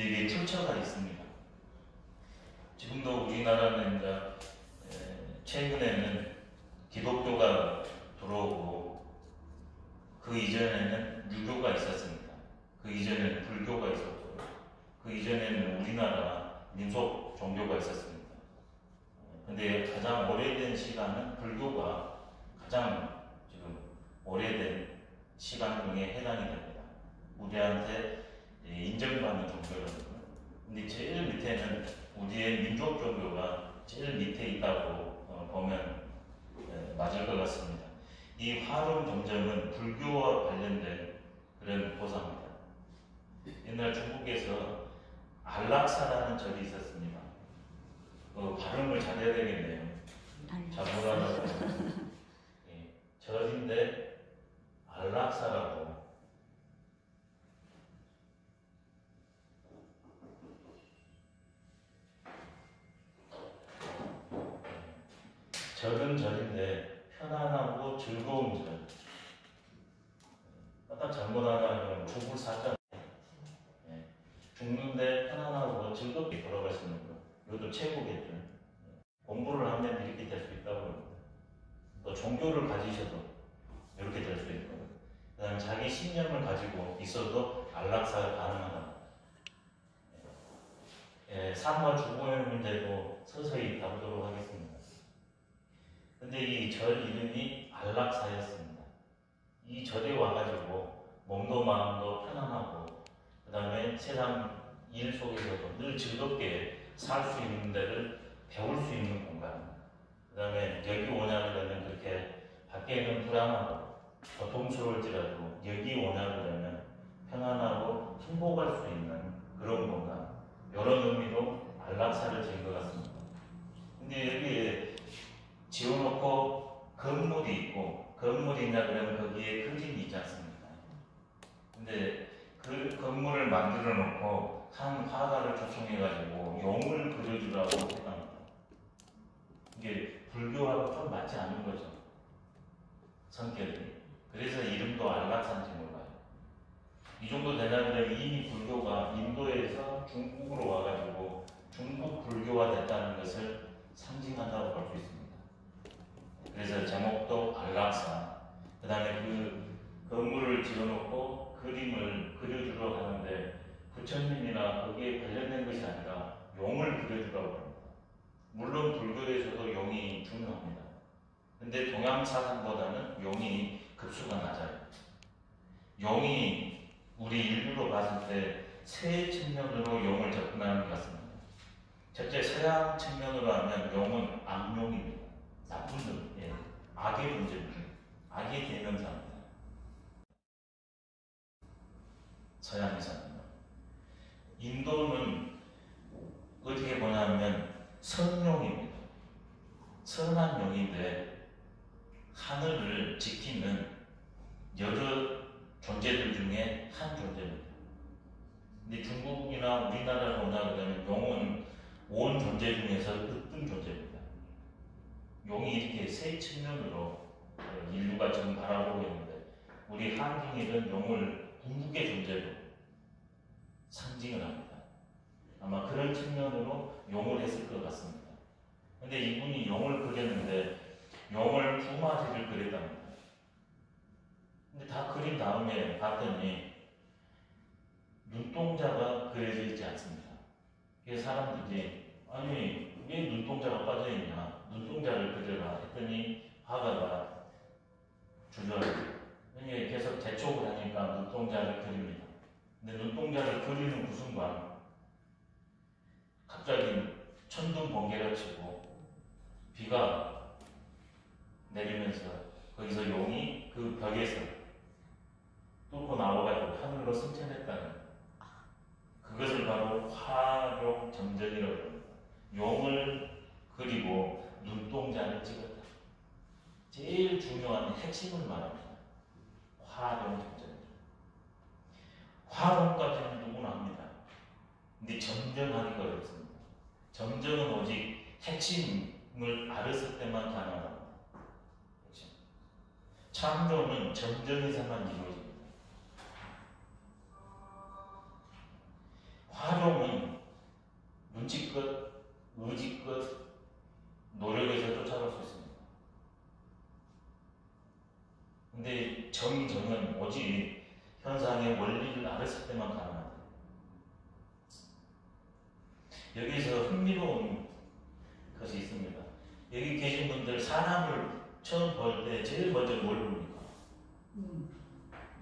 근데 이게 출처가 있습니다. 지금도 우리나라는 이제 최근에는 기독교가 들어오고 그 이전에는 유교가 있었습니다. 그 이전에는 불교가 있었고 그 이전에는 우리나라 민속 종교가 있었습니다. 근데 가장 오래된 시간은 불교가 가장 지금 오래된 시간 중에 해당이 됩니다. 우리한테 인정받는 종교거든요. 근데 제일 밑에는 우리의 민족 종교가 제일 밑에 있다고 보면 맞을 것 같습니다. 이 화룡 정점은 불교와 관련된 그런 보사입니다. 옛날 중국에서 안락사라는 절이 있었습니다. 발음을 잘해야 되겠네요. 잘못하다가 절인데 안락사라고. 절은 절인데 편안하고 즐거운 절. 딱 잘못하면 죽을 사자. 죽는데 편안하고 즐겁게 걸어갈 수 있는 거. 이것도 최고겠죠. 공부를 하면 이렇게 될 수 있다고 합니다. 또 종교를 가지셔도 이렇게 될 수 있고, 그 다음에 자기 신념을 가지고 있어도 안락사가 가능하다. 삶과 죽음의 문제도 서서히 다루도록 하겠습니다. 근데 이 절 이름이 안락사였습니다. 이 절에 와가지고 몸도 마음도 편안하고 그 다음에 세상 일 속에서도 늘 즐겁게 살 수 있는 데를 배울 수 있는 공간, 그 다음에 여기 오냐 그러면 그렇게 밖에는 불안하고 고통스러울지라도 여기 오냐 그러면 편안하고 행복할 수 있는 그런 공간, 이런 의미로 안락사를 지은 것 같습니다. 근데 여기에 지어놓고 건물이 있고, 건물이 있냐 그러면 거기에 그림이 있지 않습니까? 근데 그 건물을 만들어 놓고 한 화가를 초청해가지고 용을 그려주라고 했답니다. 이게 불교하고 좀 맞지 않는 거죠. 성격이. 그래서 이름도 안락사인지 몰라요. 이 정도 되냐면 이미 불교가 인도에서 중국으로 와가지고 중국 불교화 됐다는 것을 상징한다고 볼 수 있습니다. 그래서 제목도 안락사. 그 다음에 그 건물을 지어놓고 그림을 그려주러 하는데 부처님이나 거기에 관련된 것이 아니라 용을 그려주라고 합니다. 물론 불교에서도 용이 중요합니다. 근데 동양 사상보다는 용이 급수가 낮아요. 용이 우리 인류로 봤을 때 세 측면으로 용을 접근하는 것 같습니다. 첫째, 서양 측면으로 하면 용은 악용입니다. 나쁜 놈, 악의 문제입니다. 악의 대명사입니다. 서양에서는. 인도는 어떻게 보냐면 선용입니다. 선한 용인데 하늘을 지키는 여러 존재들 중에 한 존재입니다. 근데 중국이나 우리나라로 오나 그러면 용은 온 존재 중에서 어떤 존재입니다. 용이 이렇게 세 측면으로 인류가 지금 바라보고 있는데 우리 한국인은 용을 궁극의 존재로 상징을 합니다. 아마 그런 측면으로 용을 했을 것 같습니다. 근데 이분이 용을 그렸는데 용을 두 마리를 그렸답니다. 근데 다 그린 다음에 봤더니 눈동자가 그려져 있지 않습니다. 그래서 사람들이 아니 왜 눈동자가 빠져있냐, 눈동자를 그려라 했더니 화가가 주저하죠. 계속 재촉을 하니까 눈동자를 그립니다. 근데 눈동자를 그리는 그 순간 갑자기 천둥 번개가 치고 비가 내리면서 거기서 용이 그 벽에서 뚫고 나와가지고 하늘로 승천했다는, 그것을 바로 화룡 정전이라고 합니다. 용을 그리고 눈동자를 찍었다. 제일 중요한 핵심을 말합니다. 화룡 정전. 화룡까지는 누구나 합니다. 근데 정정하기가 어렵습니다. 정정은 오직 핵심을 알았을 때만 가능합니다. 핵심. 창조는 정정에서만 이루어집니다. 화룡 정은 오직 현상의 원리를 알았을 때만 가능하다. 여기서 흥미로운 것이 있습니다. 여기 계신 분들 사람을 처음 볼 때 제일 먼저 뭘 봅니까?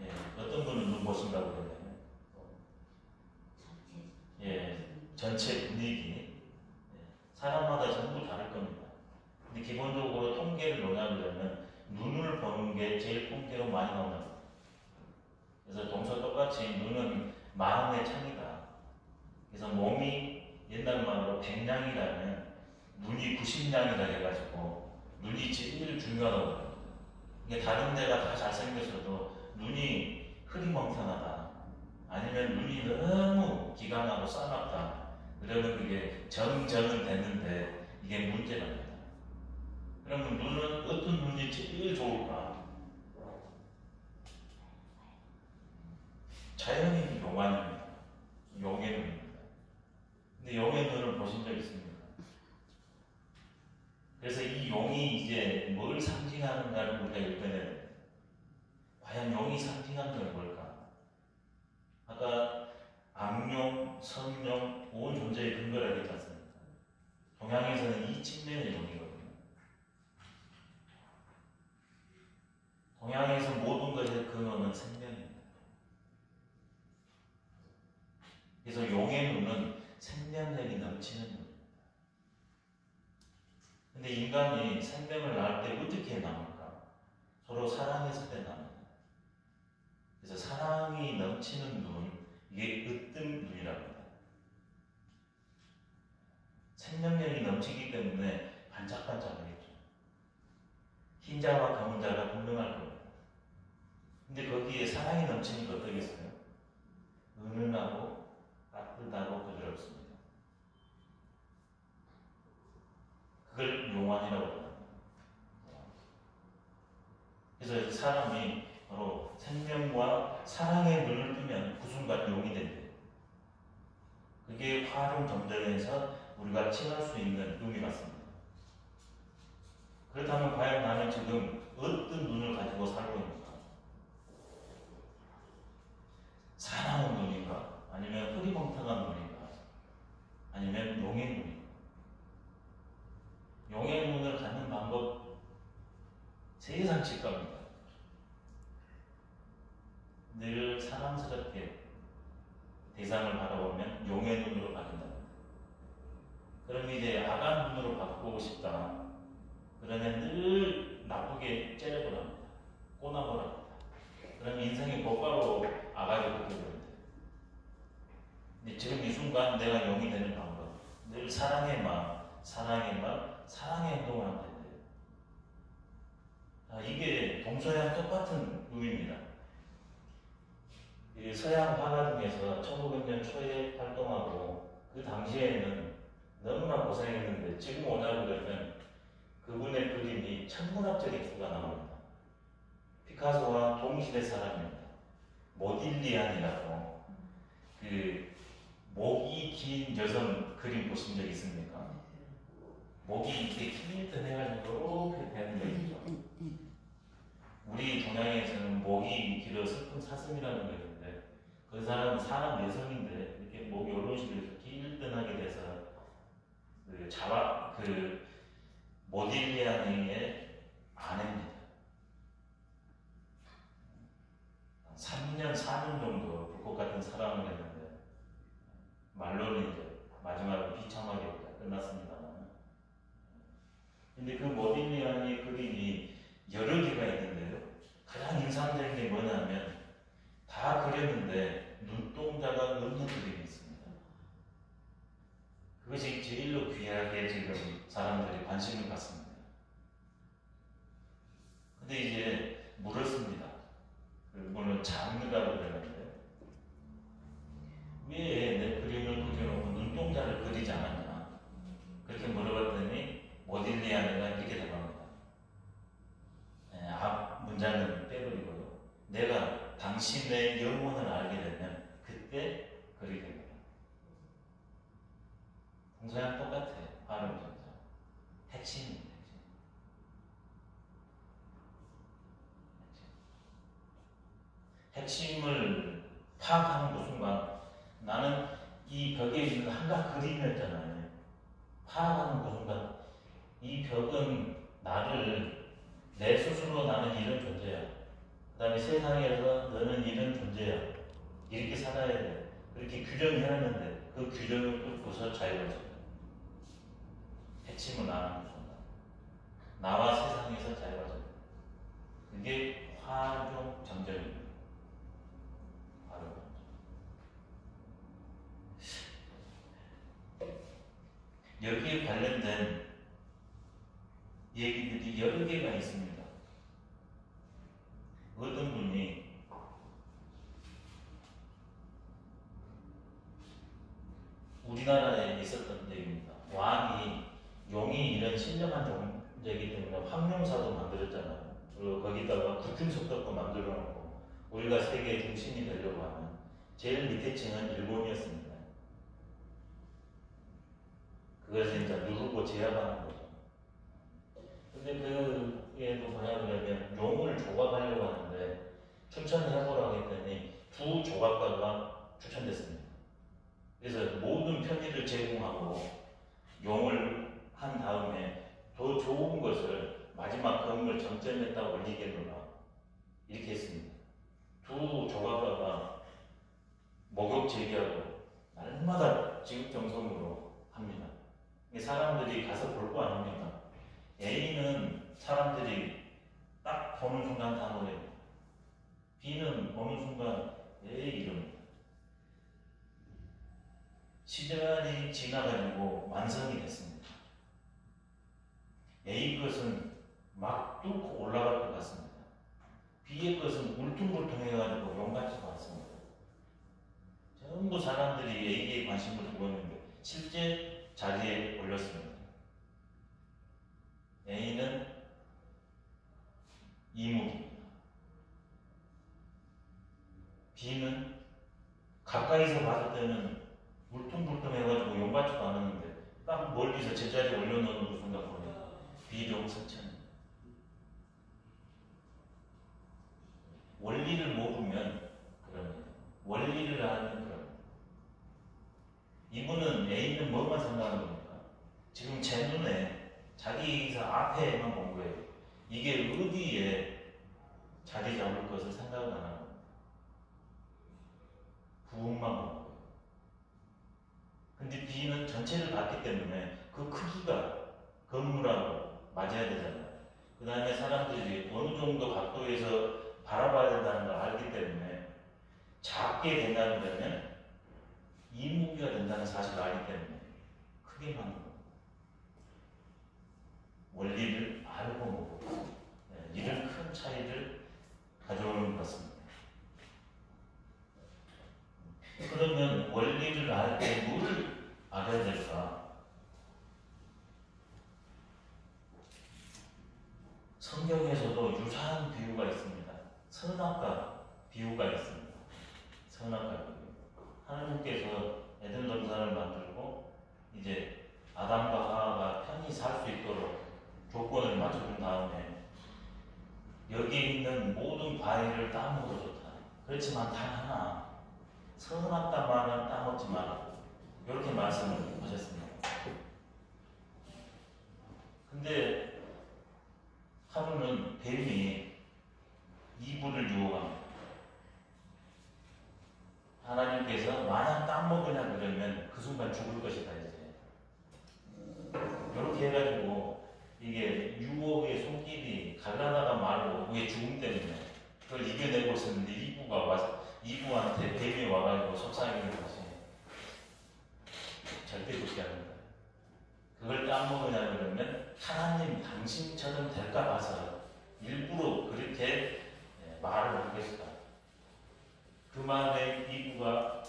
예, 어떤 분은 눈 보신다고 그러냐면 전체 분위기. 사람마다 전부 다를 겁니다. 근데 기본적으로 통계를 논하려면 눈을 보는 게 제일 통계로 많이 나옵니다. 그래서 동서 똑같이 눈은 마음의 창이다. 그래서 몸이 옛날 말로 100냥이라면 눈이 90냥이라 해가지고 눈이 제일 중요하다고 합니다. 이게 다른 데가 다 잘생겨서도 눈이 흐리멍텅하다. 아니면 눈이 너무 기가 나고 싸납다. 그러면 그게 정은 됐는데 이게 문제랍니다. 그러면 눈은 어떤 눈이 제일 좋을까? 자연인 용환입니다. 용의 눈입니다. 근데 용의 눈을 보신 적 있습니까? 그래서 이 용이 이제 뭘 상징하는가를 우리가 읽어내야 돼요. 과연 용이 상징하는 건 뭘까? 아까 악용, 성용, 온 존재의 근거라 했지 않습니까? 동양에서는 이 측면의 용이거든요. 동양에서 모든 것의 근원은 생명입니다. 그래서 용의 눈은 생명력이 넘치는 눈입니다. 근데 인간이 생명을 낳을 때 어떻게 나옵니까? 서로 사랑했을 때 나옵니다. 그래서 사랑이 넘치는 눈, 이게 으뜸 눈이라고 합니다. 생명력이 넘치기 때문에 반짝반짝하겠죠. 흰자와 검은 자가 분명할 겁니다. 근데 거기에 사랑이 넘치니까 어떠겠어요? 은은하고 따뜻하고 부드럽습니다. 그걸 용환이라고 합니다. 그래서 사람이 바로 생명과 사랑의 눈을 뜨면 그 순간 용이 된대요. 그게 화룡 점정에서 우리가 칭할 수 있는 의미 같습니다. 그렇다면 과연 나는 지금 어떤 눈을 가지고 살고 있는가? 사나운 눈인가? 아니면 흐리멍텅한 눈인가? 아니면 용의 눈인가? 용의 눈을 갖는 방법 세상 직감입니다. 늘 사랑스럽게 대상을 바라보면 용의 눈으로 바뀐다. 그럼 이제 악한 눈으로 바꾸고 싶다. 그러면 늘 나쁘게 째려보랍니다. 꼬나보랍니다. 그럼 인생이 곧바로 악하게 바뀌어버립니다. 근데 지금 이 순간 내가 용이 되는 방법, 늘 사랑의 마음, 사랑의 말, 사랑의 행동을 하면 된대요. 이게 동서양 똑같은 의미입니다. 서양 화가 중에서 1900년 초에 활동하고 그 당시에는 너무나 고생했는데 지금 오냐고 그러면 그분의 그림이 천문학적인 수가 나옵니다. 피카소와 동시대 사람입니다. 모딜리안이라고 그 목이 긴 여성 그림 보신 적 있습니까? 목이 이렇게 길듯 해가지고 이렇게 되는 거 있죠. 우리 동양에서는 목이 길어 슬픈 사슴이라는 거 있는데 그 사람은 사람 여성인데 이렇게 목이 이런 식으로 길듯하게 돼서 그 모딜리안의 아내입니다. 3년, 4년 정도 불꽃 같은 사랑을 했는데 말로는 이제 마지막으로 비참하게 끝났습니다만. 근데 그 모딜리안의 그림이 여러 개가 있는데요. 가장 인상적인 게 뭐냐면 다 그렸는데 눈동자가 없는 그림이 있습니다. 그것이 제일로 귀하게 지금 사람들이 관심을 갖습니다. 근데 이제 물었습니다. 물론 장르라고 그러는데 왜 내 그림을 그려놓고 눈동자를 그리지 않았냐? 그렇게 물어봤더니 모딜리안이가 이렇게 대답합니다. 앞 문장은 빼버리고요. 내가 당신의 영혼을 알게 되면 그때 그리게 됩니다. 동서양 똑같아요. 발음 정상. 핵심입니다. 핵심. 핵심을 파악하는 그 순간 나는 이 벽에 있는 한가 그림이었잖아요. 파악하는 그 순간 이 벽은 나를 내 스스로 나는 이런 존재야. 그 다음에 세상에서 너는 이런 존재야. 이렇게 살아야 돼. 그렇게 규정해놨는데 그 규정을 뚫고서 자유로워져. 핵심을 아는 순간 나와 세상에서 자유로워져. 그게 화종 정정입니다. 여기에 관련된 얘기들이 여러 개가 있습니다. 어떤 분이 우리나라에 있었던 얘기입니다. 왕이 용이 이런 신령한 존재이기 때문에 황룡사도 만들었잖아요. 그리고 거기다가 국균석도 만들어 놓고 우리가 세계의 중심이 되려고 하면 제일 밑에 층은 일본이었습니다. 그것을 이제 누르고 제압하는 거죠. 근데 그에도 뭐냐 그러면 용을 조각하려고 하는데 추천해보라고 했더니 두 조각가가 추천됐습니다. 그래서 모든 편의를 제공하고 용을 한 다음에 더 좋은 것을 마지막 건물 정점에다 올리겠노라 이렇게 했습니다. 두 조각가가 목욕 제기하고 날마다 지극정성으로 합니다. 사람들이 가서 볼 거 아닙니까? A는 사람들이 딱 보는 순간 다 노래요. B는 보는 순간 A 이름. 시간이 지나가지고 완성이 됐습니다. A 것은 막 뚫고 올라갈 것 같습니다. B의 것은 울퉁불퉁해가지고 용같이 왔습니다. 전부 사람들이 A에 관심을 두었는데 실제 자리에 올렸습니다. A는 이목입니다. B는 가까이서 봤을 때는 울퉁불퉁해가지고 용받지도 않았는데 딱 멀리서 제자리에 올려놓는 그 순간 보니까 비룡선천입니다. 원리를 모르면 그런 원리를 아는 그런 이분은 A는 뭐만 생각하는 겁니까? 지금 제 눈에 자기가 앞에만 본 거예요. 이게 어디에 자리 잡을 것을 생각을 안 하는 거예요. 부분만 본 거예요. 근데 B는 전체를 봤기 때문에 그 크기가 건물하고 맞아야 되잖아요. 그 다음에 사람들이 어느 정도 각도에서 바라봐야 된다는 걸 알기 때문에 작게 된다는 거면 이무기가 된다는 사실을 알기 때문에 크게 만든 거예요. 원리를 알고 모르고 이런 큰 차이를 가져오는 것 같습니다. 그러면 원리를 알 때 뭘 알아야 될까? 성경에서도 유사한 비유가 있습니다. 선악과 비유가 있습니다. 선악과 비유. 하나님께서 에덴 동산을 만들고 이제 아담과 하와가 편히 살 수 있도록 조건을 맞춰준 다음에 여기에 있는 모든 과일을 따먹어도 좋다. 그렇지만 단 하나 선악과만은 따먹지 말라고 이렇게 말씀을 하셨습니다. 근데 하루는 뱀이 이브를 유혹합니다. 하나님께서 만약 따먹으냐 그러면 그 순간 죽을 것이다 이제 이렇게 해가지고 이게 유혹의 손길이 갈라다가 말고 그게 죽음 때문에 그걸 이겨내고 있었는데 이브가 와서 이브한테 뱀이 와가지고 속삭이는 것이 절대 그렇게 합니다. 그걸 따먹으냐 그러면 하나님 당신처럼 될까 봐서 일부러 그렇게 말을 하겠다. 그 말에 이브가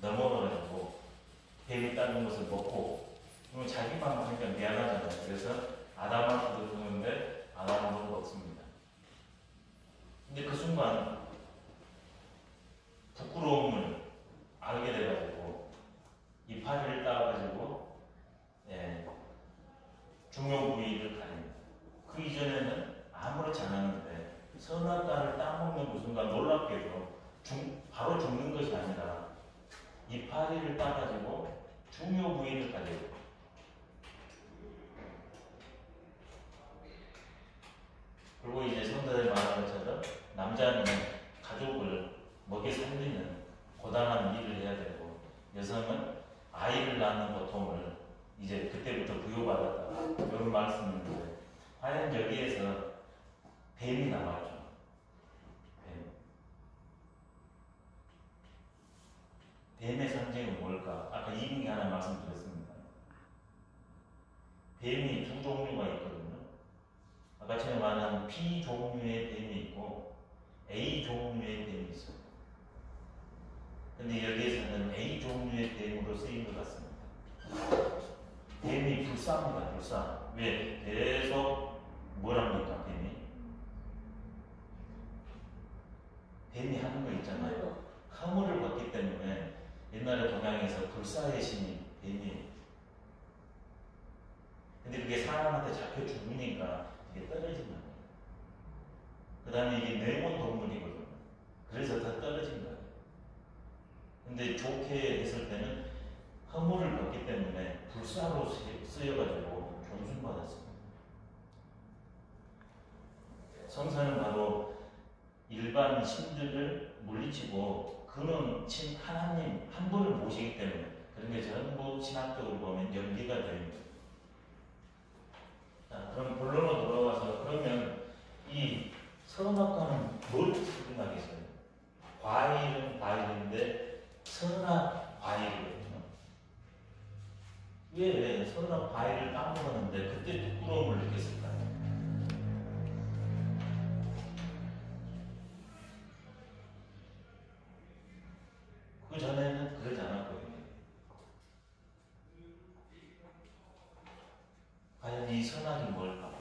넘어가가지고 뱀이 따는 것을 먹고 그러면 자기만 하니까 미안하잖아요. 그래서 아담한테도 주는데 아담은 먹습니다. 근데 그 순간 부끄러움을 알게 돼가지고 이파리를 따가지고 중요 부위를 가립니다. 그 이전에는 아무렇지 않았는데 선악과를 따먹는 어느 순간 놀랍게도 바로 죽는 것이 아니라 이파리를 따가지고 중요 부위를 가지고, 그리고 이제 성도들 말한 것처럼 남자는 가족을 먹여 살리는 고단한 일을 해야 되고, 여성은 아이를 낳는 고통을 이제 그때부터 부여받았다, 이런 말씀인데, 과연 여기에서 뱀이 나왔죠. 뱀의 상징은 뭘까? 아까 이분이 하나 말씀드렸습니다. 뱀이 두 종류가 있거든요. 아까 전에 말한 P 종류의 뱀이 있고 A 종류의 뱀이 있어요. 근데 여기에서는 A 종류의 뱀으로 쓰인 것 같습니다. 뱀이 불쌍합니다. 불쌍. 왜? 계속 뭐랍니까? 뱀이 하는 거 있잖아요. 허물을 받기 때문에 옛날에 동양에서 불사의 신이 뱀이에요. 근데 그게 사람한테 잡혀 죽으니까 이게 떨어진 거예요. 그 다음에 이게 뇌몬 동물이거든요. 그래서 더 떨어진 거예요. 근데 좋게 했을 때는 허물을 받기 때문에 불사로 쓰여가지고 존중받았습니다. 성사는 바로 일반 신들을 물리치고 그는 하나님 한 분을 모시기 때문에 그런 게 전부 신학적으로 보면 연기가 됩니다. 자, 그럼 본론으로 돌아와서, 그러면 이 선악과는 뭘 생각했어요? 과일은 과일인데 선악 과일이거든요. 왜 선악 과일을 까먹었는데 그때 부끄러움을 느꼈을까요? 그 전에는 그러지 않았거든요. 과연 이 선악이 뭘까?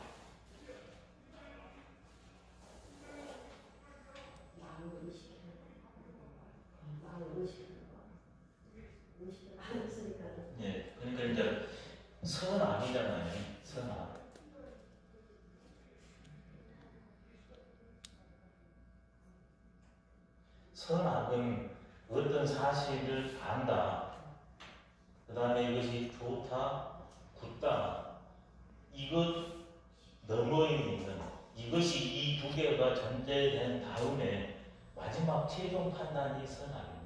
예, 그러니까 이제 선악이잖아요. 선악. 선악은 어떤 사실을 안다. 그 다음에 이것이 좋다, 굿다. 이것 너머에 있는, 이것이 이 두 개가 전제된 다음에 마지막 최종 판단이 선악입니다.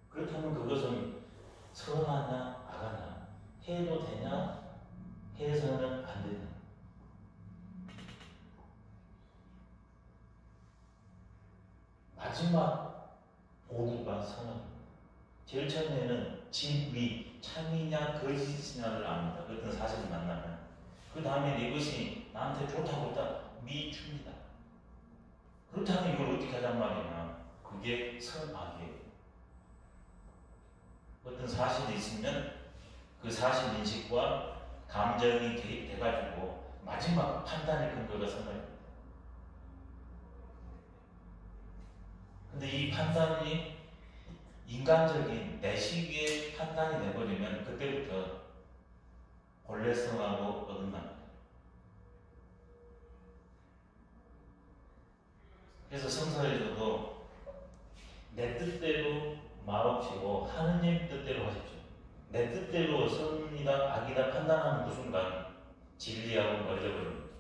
그렇다면 그것은 선하냐 악하냐, 해도 되냐 해서는 안 되냐. 마지막 오류가 선악입니다. 제일 처음에는 진위, 참이냐 거짓이냐를 압니다. 어떤 사실을 만나면. 그 다음에 이것이 나한테 좋다 못다 미줍니다. 그렇다면 이걸 어떻게 하단 말이냐. 그게 선악이에요. 어떤 사실이 있으면 그 사실 인식과 감정이 개입돼가지고 마지막 판단의 근거가 선악입니다. 근데 이 판단이 인간적인 내식의 판단이 돼버리면 그때부터 본래성하고 어긋납니다. 그래서 성서에서도 내 뜻대로 말없이고 하느님 뜻대로 하십시오. 내 뜻대로 선이다 악이다 판단하는 그 순간 진리하고 멀어져 버립니다.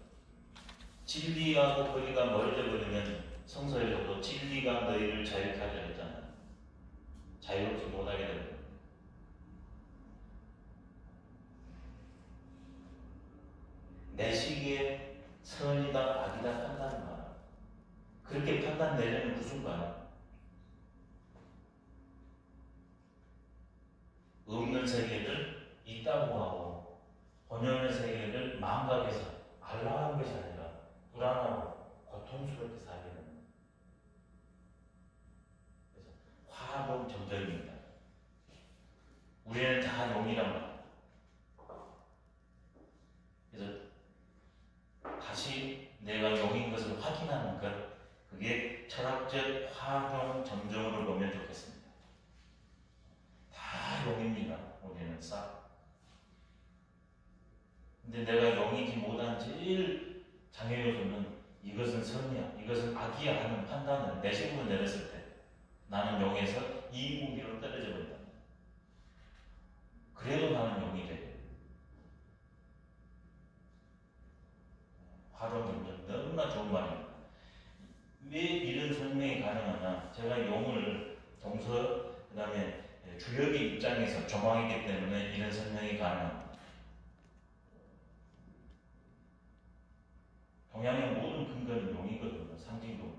진리하고 거리가 멀어져 버리면 성서에서도 진리가 너희를 자유케 하려 했잖아요. 자유롭지 못하게 됩니다. 내 시기에 선이다 악이다 판단을 말합니다. 그렇게 판단 내려는 그 순간 없는 세계를 있다고 하고 본연의 세계를 망각해서 알라는 것이 아니라 불안하고 고통스럽게 살게 됩니다. 그래서 화합은 정절입니다. 우리는 다 용이란 말이에요. 그래서 다시 내가 용인 것을 확인하는 것, 그게 철학적 화합 점정으로 보면 좋겠습니다. 다 용입니다. 우리는 싹. 근데 내가 용이지 못한 제일 장애 요소는 이것은 선이야, 이것은 악이야 하는 판단을 내 식으로 내렸을 때 나는 용에서 이 무기로 떨어져 버린다. 그래도 나는 용이 돼. 화론경전 너무나 좋은 말입니다. 왜 이런 설명이 가능하냐? 제가 용을 동서 그 다음에 주역의 입장에서 조망했기 때문에 이런 설명이 가능합니다. 동양의 모든 근거는 용이거든요. 상징 용.